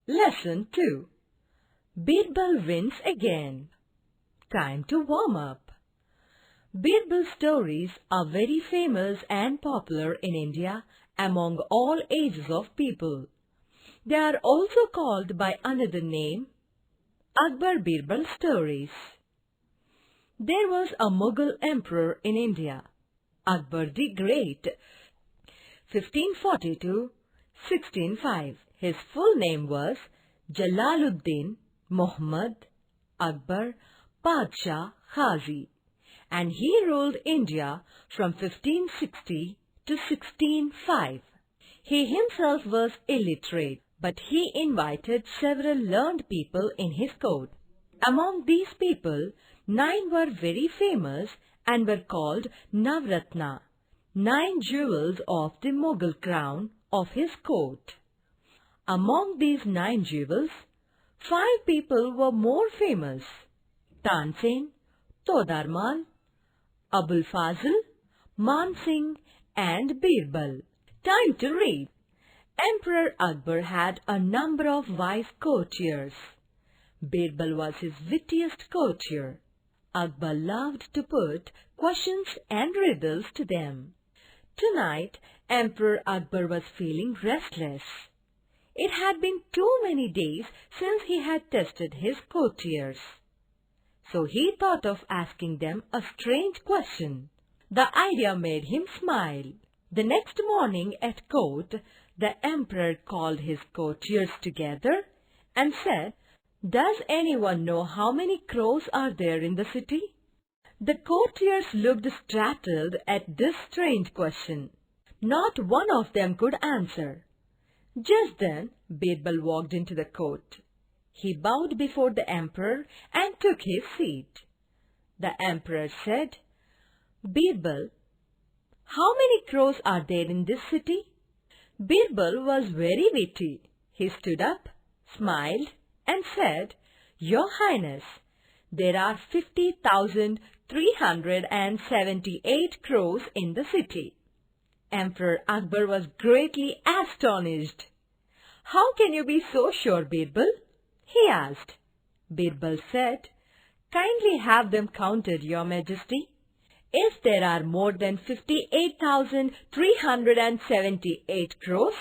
Lesson 2. Birbal wins again. Time to warm up. Birbal stories are very famous and popular in India among all ages of people. They are also called by another name, Akbar-Birbal Stories. There was a Mughal emperor in India, Akbar the Great, 1542-1605. His full name was Jalaluddin Muhammad Akbar Padshah Khazi, and he ruled India from 1560 to 1605. He himself was illiterate, but he invited several learned people in his court. Among these people, 9 were very famous and were called Navratna, 9 jewels of the Mughal crown of his court. Among these 9 jewels, 5 people were more famous: Tansen, Todarmal, Abul Fazl, Mansingh and Birbal. Time to read. Emperor Akbar had a number of wise courtiers. Birbal was his wittiest courtier. Akbar loved to put questions and riddles to them. Tonight, Emperor Akbar was feeling restless. It had been too many days since he had tested his courtiers. So he thought of asking them a strange question. The idea made him smile. The next morning at court, the emperor called his courtiers together and said, "Does anyone know how many crows are there in the city?" The courtiers looked startled at this strange question. Not one of them could answer. Just then, Birbal walked into the court. He bowed before the emperor and took his seat. The emperor said, "Birbal, how many crows are there in this city?" Birbal was very witty. He stood up, smiled, and said, "Your Highness, there are 50,378 crows in the city." Emperor Akbar was greatly astonished. "How can you be so sure, Birbal?" he asked. Birbal said, "Kindly have them counted, Your Majesty. If there are more than 58,378 crows,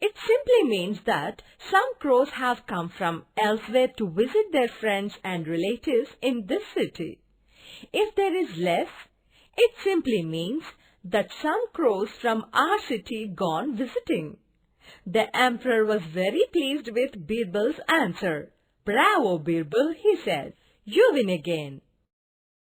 it simply means that some crows have come from elsewhere to visit their friends and relatives in this city. If there is less, it simply means that some crows from our city gone visiting." The emperor was very pleased with Birbal's answer. "Bravo, Birbal," he said. "You win again.